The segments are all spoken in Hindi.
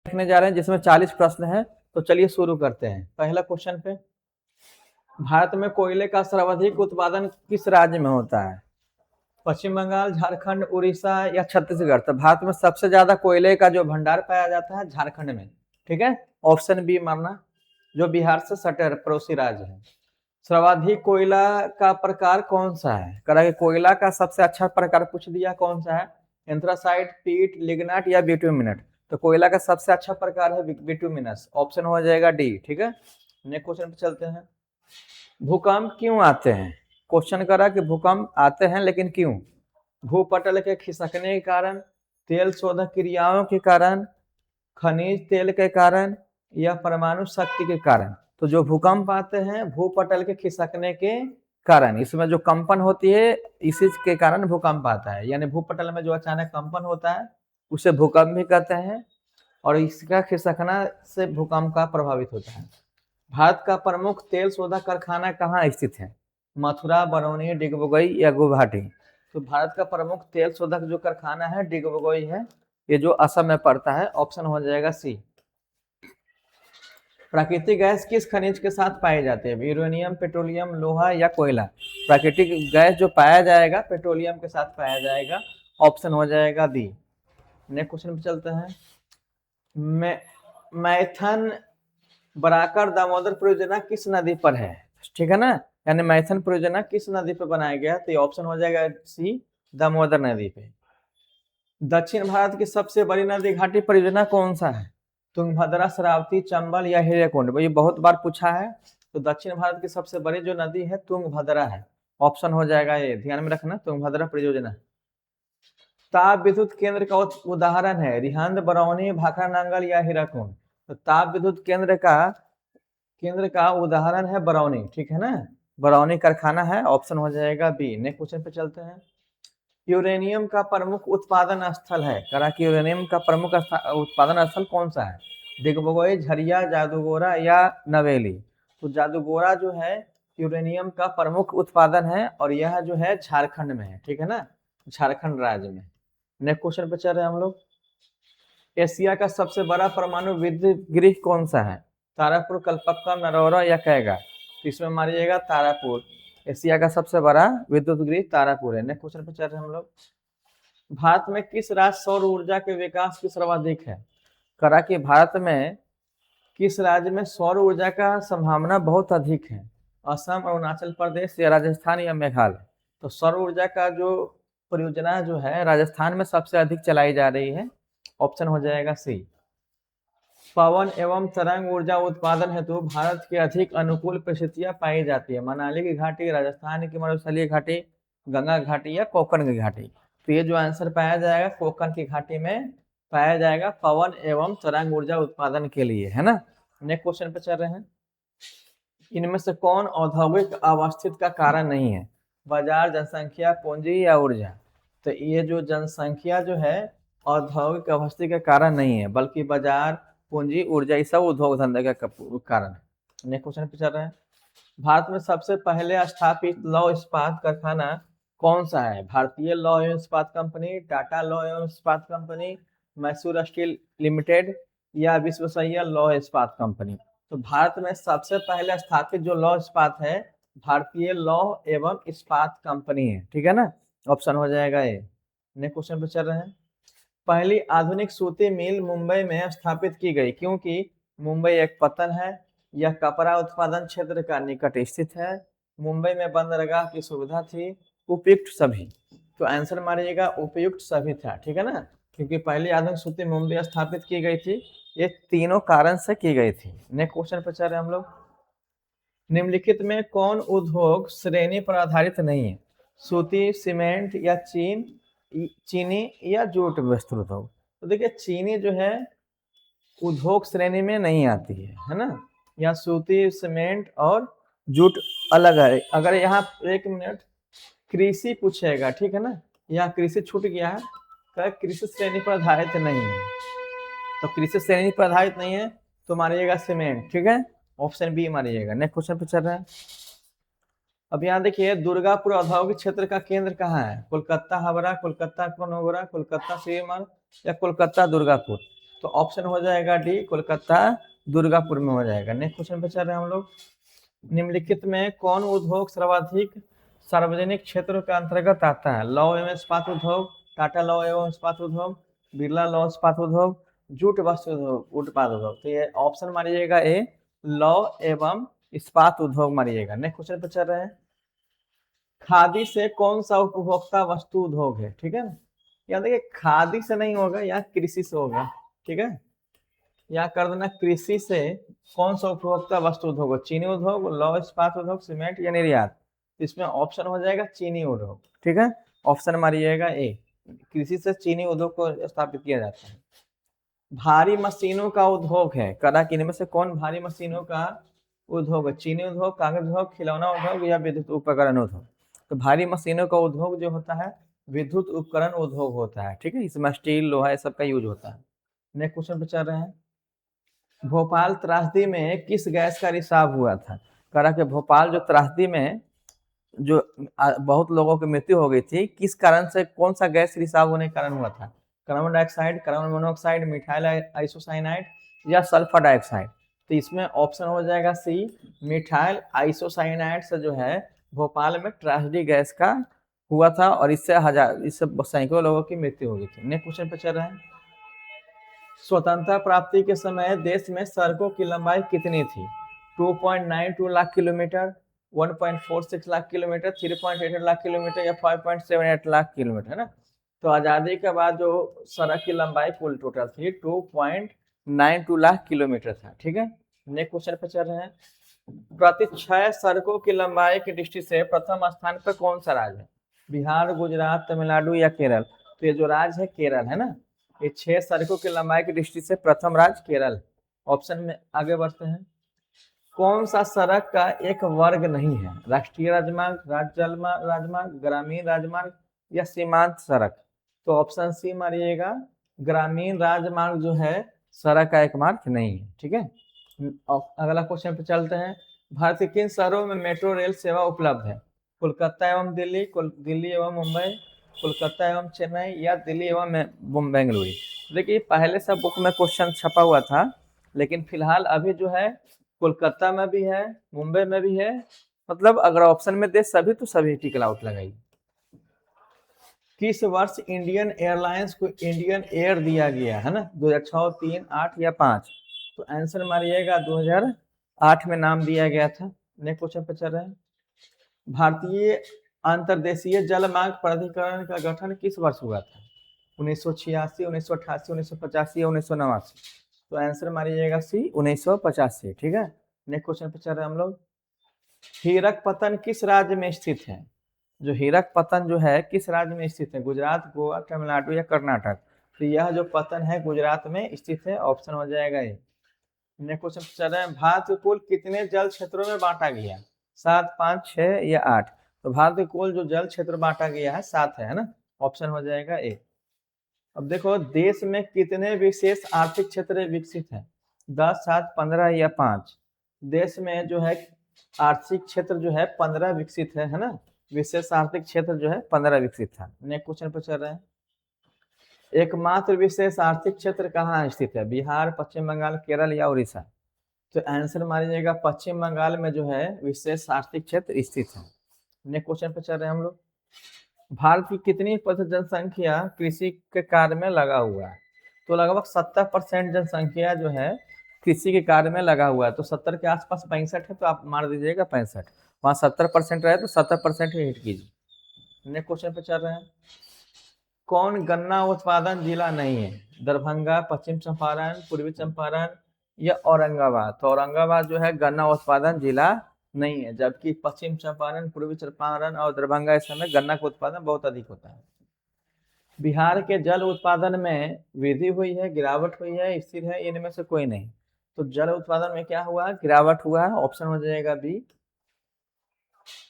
देखने जा रहे हैं जिसमें 40 प्रश्न हैं। तो चलिए शुरू करते हैं। पहला क्वेश्चन पे, भारत में कोयले का सर्वाधिक उत्पादन किस राज्य में होता है? पश्चिम बंगाल, झारखंड, उड़ीसा या छत्तीसगढ़? तो भारत में सबसे ज्यादा कोयले का जो भंडार पाया जाता है झारखंड में। ठीक है, ऑप्शन बी मारना, जो बिहार से सटे पड़ोसी राज्य है। सर्वाधिक कोयला का प्रकार कौन सा है? करा कोयला का सबसे अच्छा प्रकार पूछ दिया, कौन सा है? एंथ्रासाइट, पीट, लिग्नाइट या बिटुमिनस? तो कोयला का सबसे अच्छा प्रकार है बिटुमिनस, ऑप्शन हो जाएगा डी। ठीक है, नेक्स्ट क्वेश्चन पे चलते हैं। भूकंप क्यों आते हैं? क्वेश्चन करा कि भूकंप आते हैं लेकिन क्यों? भूपटल के खिसकने के कारण, तेल शोधक क्रियाओं के कारण, खनिज तेल के कारण या परमाणु शक्ति के कारण? तो जो भूकंप आते हैं भूपटल के खिसकने के कारण, इसमें जो कंपन होती है इसी के कारण भूकंप आता है। यानी भूपटल में जो अचानक कंपन होता है उसे भूकंप भी कहते हैं, और इसका खिसकना से भूकंप का प्रभावित होता है। भारत का प्रमुख तेल शोधक कारखाना कहाँ स्थित है? मथुरा, बरौनी, डिगबोई या गुवाहाटी? तो भारत का प्रमुख तेल शोधक जो कारखाना है डिगबोई है, ये जो असम में पड़ता है, ऑप्शन हो जाएगा सी। प्राकृतिक गैस किस खनिज के साथ पाई जाती है? यूरेनियम, पेट्रोलियम, लोहा या कोयला? प्राकृतिक गैस जो पाया जाएगा पेट्रोलियम के साथ पाया जाएगा, ऑप्शन हो जाएगा बी। नेक्स्ट क्वेश्चन पे चलते हैं। मैथन बराकर दामोदर परियोजना किस नदी पर है? ठीक है ना, यानी मैथन परियोजना किस नदी पर बनाया गया? तो ऑप्शन हो जाएगा सी, दामोदर नदी पे। दक्षिण भारत की सबसे बड़ी नदी घाटी परियोजना कौन सा है? तुंगभद्रा, शरावती, चंबल या हीराकुंड? ये बहुत बार पूछा है। तो दक्षिण भारत की सबसे बड़ी जो नदी है तुंगभद्रा है, ऑप्शन हो जाएगा ये, ध्यान में रखना, तुंगभद्रा परियोजना। ताप विद्युत केंद्र का उदाहरण है रिहंद, बरौनी, भाखड़ा नांगल या हीराकुंड? तो ताप विद्युत केंद्र का उदाहरण है बरौनी। ठीक है ना, बरौनी कारखाना है, ऑप्शन हो जाएगा बी। नेक्स्ट क्वेश्चन पे चलते हैं। यूरेनियम का प्रमुख उत्पादन स्थल है, करा कि यूरेनियम का प्रमुख उत्पादन स्थल कौन सा है? डिगबोई, झरिया, जादूगोरा या नवेली? तो जादूगोरा जो है यूरेनियम का प्रमुख उत्पादन है, और यह जो है झारखंड में है। ठीक है ना, झारखंड राज्य में। नेक्स्ट क्वेश्चन पे चल रहे हैं हम लोग। एशिया का सबसे बड़ा परमाणु विद्युत गृह कौन सा है? तारापुर, कलपक्का, नरौरा या कैगा? तो इसमें मारिएगा तारापुर। एशिया का सबसे बड़ा विद्युत गृह तारापुर है। नेक्स्ट क्वेश्चन पे चल रहे हैं हम लोग। भारत में किस राज्य सौर ऊर्जा के विकास की सर्वाधिक है? करा कि भारत में किस राज्य में सौर ऊर्जा का संभावना बहुत अधिक है? असम, अरुणाचल प्रदेश या राजस्थान या मेघालय? तो सौर ऊर्जा का जो परियोजना जो है राजस्थान में सबसे अधिक चलाई जा रही है, ऑप्शन हो जाएगा सी। पवन एवं तरंग ऊर्जा उत्पादन हेतु भारत के अधिक अनुकूल परिस्थितियां पाई जाती है। मनाली की घाटी, राजस्थान की मरुस्थलीय घाटी, गंगा घाटी या कोकण की घाटी? तो ये जो आंसर पाया जाएगा कोकण की घाटी में पाया जाएगा पवन एवं तरंग ऊर्जा उत्पादन के लिए, है ना। नेक्स्ट क्वेश्चन पे चल रहे हैं। इनमें से कौन औद्योगिक अवस्थित का कारण नहीं है? बाजार, जनसंख्या, पूंजी या ऊर्जा? तो ये जो जनसंख्या जो है औद्योगिक अवस्थित का कारण नहीं है, बल्कि बाजार, पूंजी, ऊर्जा, ये सब उद्योग धंधे का कारण है। नेक्स्ट क्वेश्चन पे चल रहे हैं। भारत में सबसे पहले स्थापित लौह इस्पात कारखाना कौन सा है? भारतीय लौह एवं इस्पात कंपनी, टाटा लौह एवं इस्पात कंपनी, मैसूर स्टील लिमिटेड या विश्वसनीय लौह इस्पात कंपनी? तो भारत में सबसे पहले स्थापित जो लौह इस्पात है भारतीय लौह एवं इस्पात कंपनी है। ठीक है ना, ऑप्शन हो जाएगा ए। नेक्स्ट क्वेश्चन पे चल रहे हैं। पहली आधुनिक सूती मिल मुंबई में स्थापित की गई क्योंकि मुंबई एक पतन है, यह कपड़ा उत्पादन क्षेत्र का निकट स्थित है, मुंबई में बंदरगाह की सुविधा थी, उपयुक्त सभी? तो आंसर मारिएगा उपयुक्त सभी था। ठीक है ना, क्योंकि पहली आधुनिक सूती मुंबई स्थापित की गई थी, ये तीनों कारण से की गई थी। नेक्स्ट क्वेश्चन पर चल रहे हैं हम लोग। निम्नलिखित में कौन उद्योग श्रेणी पर आधारित नहीं है? सूती, सीमेंट या चीनी या जूट वस्त्र उद्योग? तो देखिए चीनी जो है उद्योग श्रेणी में नहीं आती है ना। यहाँ सूती, सीमेंट और जूट अलग है। अगर यहाँ एक मिनट कृषि पूछेगा, ठीक है ना, यहाँ कृषि छूट गया है, तो कृषि श्रेणी पर आधारित नहीं है, तो कृषि श्रेणी पर आधारित नहीं है तो मारिएगा सीमेंट। ठीक है, ऑप्शन बी मारिएगा। नेक्स्ट क्वेश्चन पे चल रहा है। अब यहाँ देखिए दुर्गापुर औद्योगिक क्षेत्र का केंद्र कहाँ है? कोलकाता हावड़ा, कोलकाता कनौरा, कोलकाता श्रीमान या कोलकाता दुर्गापुर? तो ऑप्शन हो जाएगा डी, कोलकाता दुर्गापुर में हो जाएगा। नेक्स्ट क्वेश्चन पे चल रहे हैं हम लोग। निम्नलिखित में कौन उद्योग सर्वाधिक सार्वजनिक क्षेत्र के अंतर्गत आता है? लौह एवं इस्पात उद्योग, टाटा लौह एवं इस्पात उद्योग, बिरला लौह इस्पात उद्योग, जूट वस्त्र उद्योग, उत्पाद उद्योग। तो ये ऑप्शन मारिएगा ए, लौह एवं इस्पात उद्योग मारिएगा। नेक्स्ट क्वेश्चन पे चल रहे हैं। खादी से कौन सा उपभोक्ता वस्तु उद्योग है? ठीक है ना, यहाँ देखिए खादी से नहीं होगा, यहाँ कृषि से होगा। ठीक है, यहाँ कर देना कृषि से कौन सा उपभोक्ता वस्तु उद्योग? चीनी उद्योग, लौह इस्पात उद्योग, सीमेंट या निर्यात। इसमें ऑप्शन हो जाएगा चीनी उद्योग। ठीक है, ऑप्शन मारिएगा ए, कृषि से चीनी उद्योग को स्थापित किया जाता है। भारी मशीनों का उद्योग है, करा कि इनमें से कौन भारी मशीनों का उद्योग है? चीनी उद्योग, कागज उद्योग, खिलौना उद्योग या विद्युत उपकरण उद्योग। तो भारी मशीनों का उद्योग जो होता है विद्युत उपकरण उद्योग होता है। ठीक है, इसमें स्टील लोहा ये सब का यूज होता है। नेक्स्ट क्वेश्चन पे चल रहे हैं। भोपाल त्रासदी में किस गैस का रिसाव हुआ था? करा कि भोपाल जो त्रासदी में जो बहुत लोगों की मृत्यु हो गई थी, किस कारण से, कौन सा गैस रिसाव होने के कारण हुआ था? Carbon dioxide, carbon monoxide, methyl isocyanide या सल्फर डाइऑक्साइड। तो इसमें ऑप्शन हो जाएगा सी, मिथाइल आइसोसाइनाइड से जो है भोपाल में ट्रेजेडी गैस का हुआ था और इससे सैकड़ों लोगों की मृत्यु हो गई थी। नेक्स्ट क्वेश्चन पे चल रहे हैं। स्वतंत्रता प्राप्ति के समय देश में सड़कों की लंबाई कितनी थी? 2.92 lakh kilometre, 1.46 lakh kilometre, 3.88 lakh kilometre या 5.78 लाख किलोमीटर, है ना। तो आज़ादी के बाद जो सड़क की लंबाई कुल टोटल थी 2.92 लाख किलोमीटर था। ठीक है, नेक्स्ट क्वेश्चन पे चल रहे हैं। प्रति 6 सड़कों की लंबाई की दृष्टि से प्रथम स्थान पर कौन सा राज्य है? बिहार, गुजरात, तमिलनाडु या केरल। तो ये जो राज्य है केरल है ना, ये 6 सड़कों की लंबाई की दृष्टि से प्रथम राज्य केरल। ऑप्शन में आगे बढ़ते हैं। कौन सा सड़क का एक वर्ग नहीं है? राष्ट्रीय राजमार्ग, राज्य राजमार्ग, ग्रामीण राजमार्ग या सीमांत सड़क। तो ऑप्शन सी मारिएगा, ग्रामीण राजमार्ग जो है सड़क का एक मार्ग नहीं है। ठीक है, अगला क्वेश्चन पे चलते हैं। भारत के किन शहरों में मेट्रो रेल सेवा उपलब्ध है? कोलकाता एवं दिल्ली, दिल्ली एवं मुंबई, कोलकाता एवं चेन्नई या दिल्ली एवं बेंगलुरु। देखिए पहले सब बुक में क्वेश्चन छपा हुआ था, लेकिन फिलहाल अभी जो है कोलकाता में भी है, मुंबई में भी है। मतलब अगर ऑप्शन में दे सभी तो सभी टिक आउट लगाई। किस वर्ष इंडियन एयरलाइंस को इंडियन एयर दिया गया है ना? 2006, 3, 8 या 5। तो आंसर मारिएगा 2008 में नाम दिया गया था। नेक्स्ट क्वेश्चन पे चल रहे हैं। भारतीय अंतर्देशीय जल मार्ग प्राधिकरण का गठन किस वर्ष हुआ था? 1986, 1988, 1985 या 1989। तो आंसर मारिएगा सी, 1985। ठीक है, नेक्स्ट क्वेश्चन पे चल रहे हैं हम लोग। हीरक पतन किस राज्य में स्थित है? जो हीरक पतन जो है किस राज्य में स्थित है? गुजरात, गोवा, तमिलनाडु या कर्नाटक। तो यह जो पतन है गुजरात में स्थित है। ऑप्शन हो जाएगा ये। नेक्स्ट क्वेश्चन चल रहे हैं। भारत को कुल कितने जल क्षेत्रों में बांटा गया? 7, 5, 6 या 8। तो भारत के कुल जो जल क्षेत्र बांटा गया है 7 है ना। ऑप्शन हो जाएगा ए। अब देखो देश में कितने विशेष आर्थिक क्षेत्र विकसित हैं? 10, 7, 15 या 5। देश में जो है आर्थिक क्षेत्र जो है 15 विकसित है ना। विशेष आर्थिक क्षेत्र जो है 15 विकसित था। नेक्स्ट क्वेश्चन पर चल रहे हैं। एकमात्र विशेष आर्थिक क्षेत्र कहाँ स्थित है? बिहार, पश्चिम बंगाल, केरल या उड़ीसा। तो आंसर मारिएगा पश्चिम बंगाल में जो है विशेष आर्थिक क्षेत्र स्थित है। नेक्स्ट क्वेश्चन पे चल रहे हैं हम लोग। भारत की कितनी प्रतिशत जनसंख्या कृषि के कार्य में लगा हुआ है? तो लगभग 70% जनसंख्या जो है कृषि के कार्य में लगा हुआ है। तो 70 के आसपास 65 है, तो आप मार दीजिएगा 65। वहाँ 70% रहे तो 70% ही हिट कीजिए। नेक्स्ट क्वेश्चन पे चल रहे हैं। कौन गन्ना उत्पादन जिला नहीं है? दरभंगा, पश्चिम चंपारण, पूर्वी चंपारण या औरंगाबाद। तो औरंगाबाद जो है गन्ना उत्पादन जिला नहीं है, जबकि पश्चिम चंपारण, पूर्वी चंपारण और दरभंगा इस समय गन्ना का उत्पादन बहुत अधिक होता है। बिहार के जल उत्पादन में वृद्धि हुई है, गिरावट हुई है, स्थिर है, इनमें से कोई नहीं। तो जल उत्पादन में क्या हुआ? गिरावट हुआ है। ऑप्शन हो जाएगा बी।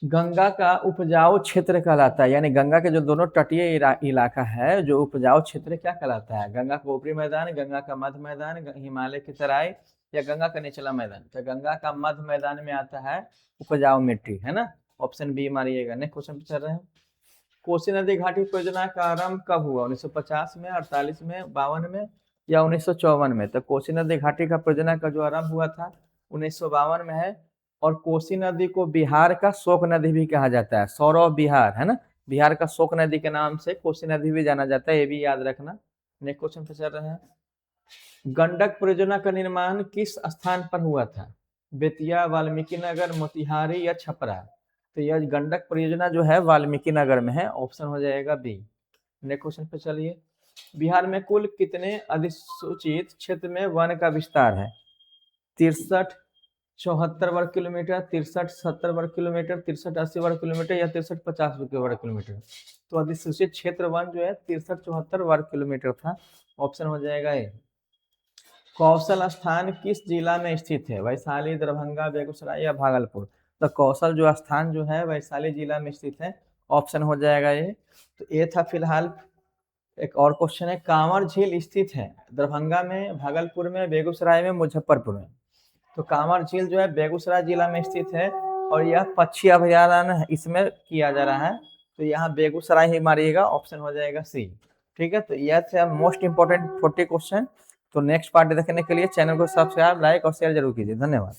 गंगा का उपजाऊ क्षेत्र कहलाता है, यानी गंगा के जो दोनों तटीय इलाका है जो उपजाऊ क्षेत्र क्या कहलाता है? गंगा का ऊपरी मैदान, गंगा का मध्य मैदान, हिमालय की तराई या गंगा का निचला मैदान। तो गंगा का मध्य मैदान में आता है उपजाऊ मिट्टी, है ना। ऑप्शन बी मारिएगा। नेक्स्ट क्वेश्चन पे चल रहे हैं। कोसी नदी घाटी परियोजना का आरंभ कब हुआ? 1950 में, 48 में, 52 में या 1954 में? तो कोसी नदी घाटी का परियोजना का जो आरंभ हुआ था 1952 में है। और कोसी नदी को बिहार का शोक नदी भी कहा जाता है, सौरव बिहार है ना, बिहार का शोक नदी के नाम से कोसी नदी भी जाना जाता है, ये भी याद रखना। नेक्स्ट क्वेश्चन पे चल रहे हैं। गंडक परियोजना का निर्माण किस स्थान पर हुआ था? बेतिया, वाल्मीकि नगर, मोतिहारी या छपरा? तो यह गंडक परियोजना जो है वाल्मीकि नगर में है, ऑप्शन हो जाएगा बी। नेक्स्ट क्वेश्चन पे चलिए। बिहार में कुल कितने अधिसूचित क्षेत्र में वन का विस्तार है? 63, 74 वर्ग किलोमीटर, 63, 70 वर्ग किलोमीटर, 63, 80 वर्ग किलोमीटर या 63, 50 वर्ग किलोमीटर? तो अधिसूचित क्षेत्र वन जो है 63, 74 वर्ग किलोमीटर था, ऑप्शन हो जाएगा ए। कौशल स्थान किस जिला में स्थित है? वैशाली, दरभंगा, बेगूसराय या भागलपुर? तो कौशल जो स्थान जो है वैशाली जिला में स्थित है, ऑप्शन हो जाएगा ये। तो ये था फिलहाल। एक और क्वेश्चन है, कांवर झील स्थित है दरभंगा में, भागलपुर में, बेगूसराय में, मुजफ्फरपुर में? तो कांवर झील जो है बेगूसराय जिला में स्थित है और यह पक्षी अभयारण्य इसमें किया जा रहा है, तो यहाँ बेगूसराय ही मारिएगा, ऑप्शन हो जाएगा सी। ठीक है, तो यह थे मोस्ट इंपोर्टेंट 40 क्वेश्चन। तो नेक्स्ट पार्ट देखने के लिए चैनल को सब्सक्राइब, लाइक और शेयर जरूर कीजिए। धन्यवाद।